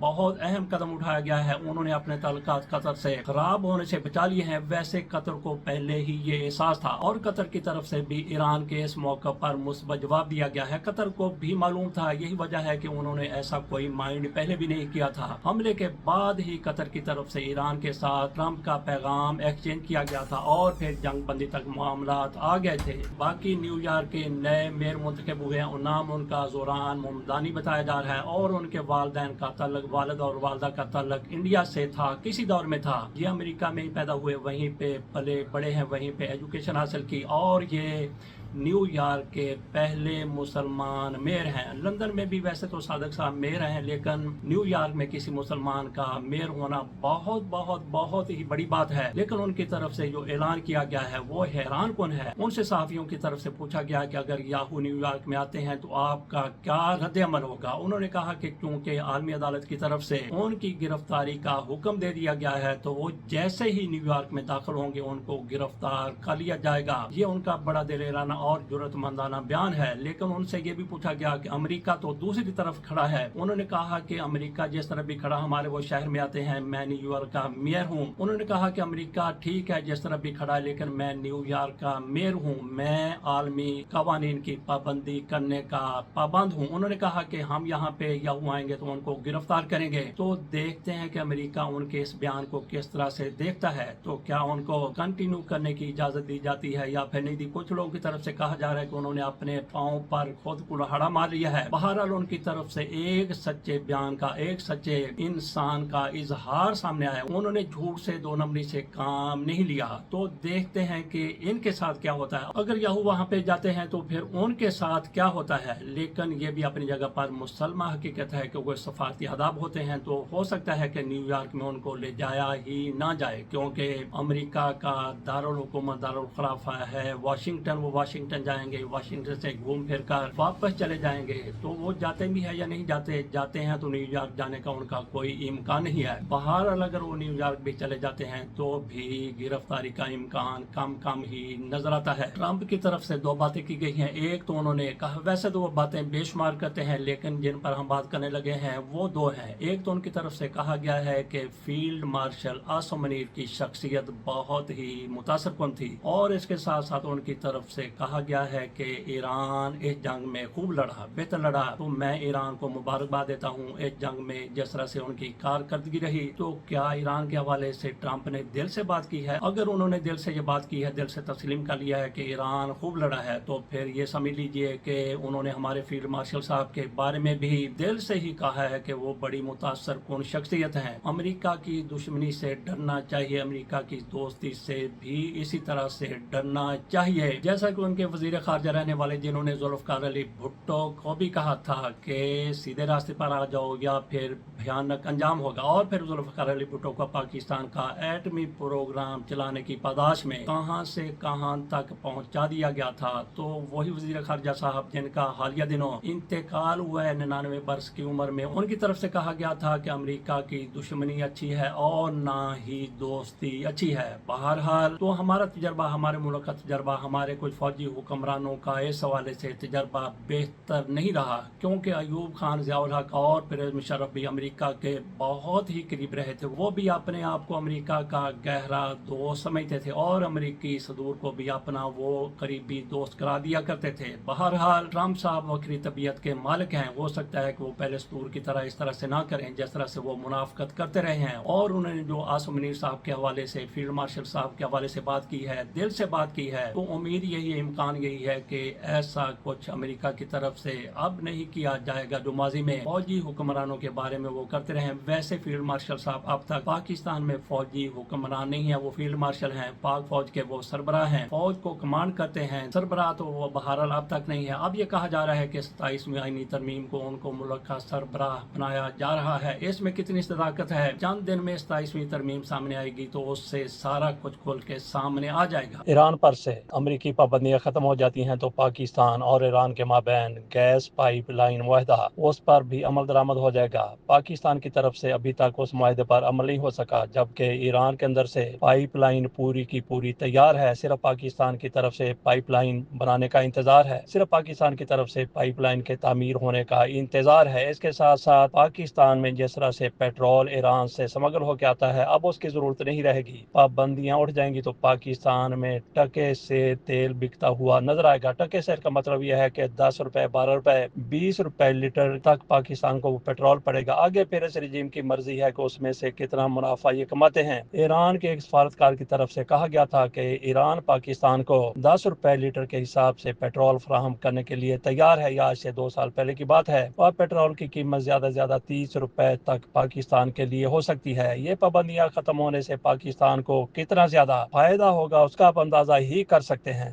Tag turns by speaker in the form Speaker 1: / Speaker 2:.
Speaker 1: بہت اہم قدم اٹھایا گیا ہے۔ انہوں نے اپنے تعلقات قطر سے خراب ہونے سے بچا لیے ہیں۔ ویسے قطر کو پہلے ہی یہ احساس تھا اور قطر کی طرف سے بھی ایران کے اس موقع پر مثبت جواب دیا گیا ہے۔ قطر کو بھی معلوم تھا، یہی وجہ ہے کہ انہوں نے ایسا کوئی مائنڈ پہلے بھی نہیں کیا تھا۔ حملے کے بعد ہی قطر کی طرف سے ایران کے ساتھ ٹرمپ کا پیغام ایکسچینج کیا گیا تھا اور پھر جنگ بندی تک معاملات آ گئے تھے۔ باقی نیو یارک کے نئے میئر منتخب ہوئے ہیں اور نام ان کا زوران ممدانی بتایا جا رہا ہے اور ان کے والدین کا تعلق، والد اور والدہ کا تعلق انڈیا سے تھا، کسی دور میں تھا۔ یہ امریکہ میں ہی پیدا ہوئے، وہیں پہ پلے بڑے ہیں، وہیں پہ ایجوکیشن حاصل کی اور یہ نیو یارک کے پہلے مسلمان میئر ہیں۔ لندن میں بھی ویسے تو صادق صاحب میئر ہیں، لیکن نیو یارک میں کسی مسلمان کا میئر ہونا بہت بہت بہت ہی بڑی بات ہے۔ لیکن ان کی طرف سے جو اعلان کیا گیا ہے وہ حیران کن ہے۔ ان سے صحافیوں کی طرف سے پوچھا گیا کہ اگر یاہو نیو یارک میں آتے ہیں تو آپ کا کیا رد عمل ہوگا؟ انہوں نے کہا کہ کیونکہ عالمی عدالت کی طرف سے ان کی گرفتاری کا حکم دے دیا گیا ہے تو وہ جیسے ہی نیو یارک میں داخل ہوں گے ان کو گرفتار کر لیا جائے گا۔ یہ ان کا بڑا دلیرانہ اور جرأت مندانہ بیان ہے۔ لیکن ان سے یہ بھی پوچھا گیا کہ امریکہ تو دوسری طرف کھڑا ہے۔ انہوں نے کہا کہ امریکہ جس طرح بھی کھڑا، ہمارے وہ شہر میں آتے ہیں، میں نیو یارک کا میئر ہوں۔ انہوں نے کہا کہ امریکہ ٹھیک ہے جس طرح بھی کھڑا ہے، لیکن میں نیو یارک کا میئر ہوں، میں عالمی قوانین کی پابندی کرنے کا پابند ہوں۔ انہوں نے کہا کہ ہم یہاں پہ یاہو آئیں گے تو ان کو گرفتار کریں گے۔ تو دیکھتے ہیں کہ امریکہ ان کے اس بیان کو کس طرح سے دیکھتا ہے۔ تو کیا ان کو کنٹینیو کرنے کی اجازت دی جاتی ہے یا پھر نہیں دی؟ کچھ لوگوں کی طرف سے کہا جا رہا ہے کہ انہوں نے اپنے پاؤں پر خود کلہاڑا مار لیا ہے۔ بہرحال ان کی طرف سے ایک سچے بیان کا، ایک سچے انسان کا اظہار سامنے آیا۔ انہوں نے جھوٹ سے، دو نمبری سے کام نہیں لیا۔ تو دیکھتے ہیں کہ ان کے ساتھ کیا ہوتا ہے۔ اگر یاہو وہاں پہ جاتے ہیں تو پھر ان کے ساتھ کیا ہوتا ہے۔ لیکن یہ بھی اپنی جگہ پر مسلمہ حقیقت ہے کہ وہ سفارتی آداب ہوتے ہیں، تو ہو سکتا ہے کہ نیو یارک میں ان کو لے جایا ہی نہ جائے، کیونکہ امریکہ کا دارالحکومت دارالخلافہ ہے واشنگٹن۔ وہ واشنگٹن جائیں گے، واشنگٹن سے گھوم پھر کر واپس چلے جائیں گے۔ تو وہ جاتے بھی ہے یا نہیں جاتے ہیں تو نیو یارک جانے کا ان کا کوئی امکان نہیں ہے۔ بہرحال اگر وہ نیو یارک بھی چلے جاتے ہیں تو بھی گرفتاری کا امکان کم ہی نظر آتا ہے۔ ٹرمپ کی طرف سے دو باتیں کی گئی ہیں۔ ایک تو انہوں نے کہا، ویسے تو وہ باتیں بے شمار کرتے ہیں لیکن جن پر ہم بات کرنے لگے ہیں وہ دو ہیں۔ ایک تو ان کی طرف سے کہا گیا ہے کہ فیلڈ مارشل عاصم منیر کی شخصیت بہت ہی متاثر کن تھی، اور اس کے ساتھ ساتھ ان کی طرف سے کہا گیا ہے کہ ایران اس جنگ میں خوب لڑا، بہتر لڑا، تو میں ایران کو مبارکباد دیتا ہوں اس جنگ میں جس طرح سے ان کی کارکردگی رہی۔ تو کیا ایران کے حوالے سے ٹرمپ نے دل سے بات کی ہے؟ اگر انہوں نے دل سے یہ بات کی ہے، دل سے تسلیم کر لیا ہے کہ ایران خوب لڑا ہے، تو پھر یہ سمجھ لیجئے کہ انہوں نے ہمارے فیلڈ مارشل صاحب کے بارے میں بھی دل سے ہی کہا ہے کہ وہ بڑی متاثر کن شخصیت ہیں۔ امریکہ کی دشمنی سے ڈرنا چاہیے، امریکہ کی دوستی سے بھی اسی طرح سے ڈرنا چاہیے۔ جیسا کہ ان کے وزیر خارجہ رہنے والے جنہوں نے ذوالفقار علی بھٹو کو بھی کہا تھا کہ سیدھے راستے پر آ جاؤ یا پھر بھیانک انجام ہوگا، اور پھر ذوالفقار علی بھٹو کو پاکستان کا ایٹمی پروگرام چلانے کی پاداش میں کہاں سے کہاں تک پہنچا دیا گیا تھا۔ تو وہی وزیر خارجہ صاحب جن کا حالیہ دنوں انتقال ہوا ہے 99 برس کی عمر میں، ان کی طرف سے کہا گیا تھا کہ امریکہ کی دشمنی اچھی ہے اور نہ ہی دوستی اچھی ہے۔ بہرحال تو ہمارا تجربہ، ہمارے ملک کا تجربہ، ہمارے کچھ فوجی حکمرانوں کا اس حوالے سے تجربہ بہتر نہیں رہا، کیونکہ ایوب خان، ضیاء الحق اور پرویز مشرف بھی امریکہ کے بہت ہی قریب رہے تھے۔ وہ بھی اپنے آپ کو امریکہ کا گہرا دوست سمجھتے تھے اور امریکی صدور کو بھی اپنا وہ قریبی دوست قرار دیا کرتے تھے۔ بہرحال ٹرمپ صاحب وکری طبیعت کے مالک ہیں، ہو سکتا ہے کہ وہ پہلے صدور کی طرح اس طرح سے نہ کریں جس طرح سے وہ منافقت کرتے رہے ہیں، اور انہوں نے جو عاصم منیر صاحب کے حوالے سے، فیلڈ مارشل صاحب کے حوالے سے بات کی ہے، دل سے بات کی ہے، تو امید یہی ہے، امکان یہی ہے کہ ایسا کچھ امریکہ کی طرف سے اب نہیں کیا جائے گا جو ماضی میں فوجی حکمرانوں کے بارے میں وہ کرتے رہے ہیں۔ ویسے فیلڈ مارشل صاحب اب تک پاکستان میں فوجی حکمران نہیں ہیں، وہ فیلڈ مارشل ہیں، پاک فوج کے وہ سربراہ ہیں، فوج کو کمانڈ کرتے ہیں، سربراہ تو وہ بہرحال اب تک نہیں ہے۔ اب یہ کہا جا رہا ہے کہ 27ویں آئینی ترمیم کو ان کو ملک کا سربراہ بنایا جا رہا ہے۔ اس میں کتنی صداقت ہے؟ چند دن میں 27ویں ترمیم سامنے آئے گی تو اس سے سارا کچھ کھل کے سامنے آ جائے گا۔
Speaker 2: ایران پر سے امریکی پابندیاں ختم ہو جاتی ہیں تو پاکستان اور ایران کے مابین گیس پائپ لائن معاہدہ اس پر بھی عمل درآمد ہو جائے گا۔ پاکستان کی طرف سے ابھی تک اس معاہدے پر عمل نہیں ہو سکا، جبکہ ایران کے اندر سے پائپ لائن پوری کی پوری تیار ہے۔ صرف پاکستان کی طرف سے پائپ لائن بنانے کا انتظار ہے، صرف پاکستان کی طرف سے پائپ لائن کے تعمیر ہونے کا انتظار ہے۔ اس کے ساتھ ساتھ پاکستان میں جس طرح سے پیٹرول ایران سے سمگل ہو کے آتا ہے، اب اس کی ضرورت نہیں رہے گی۔ پابندیاں اٹھ جائیں گی تو پاکستان میں ٹکے سے تیل بکتا ہوا نظر آئے گا۔ ٹکے سے کا مطلب یہ ہے کہ 10 روپے، 12 روپے، 20 روپے لیٹر تک پاکستان کو پیٹرول پڑے گا۔ آگے پھر اس رجیم کی مرضی ہے کہ اس میں سے کتنا منافع یہ کماتے ہیں۔ ایران کے ایک سفارتکار کی طرف سے کہا گیا تھا کہ ایران پاکستان کو 10 روپے لیٹر کے حساب سے پیٹرول فراہم کرنے کے لیے تیار ہے۔ یہ آج سے 2 سال پہلے کی بات ہے، اور پیٹرول کی قیمت زیادہ سے زیادہ 30 روپے تک پاکستان کے لیے ہو سکتی ہے۔ یہ پابندیاں ختم ہونے سے پاکستان کو کتنا زیادہ فائدہ ہوگا اس کا آپ اندازہ ہی کر سکتے ہیں۔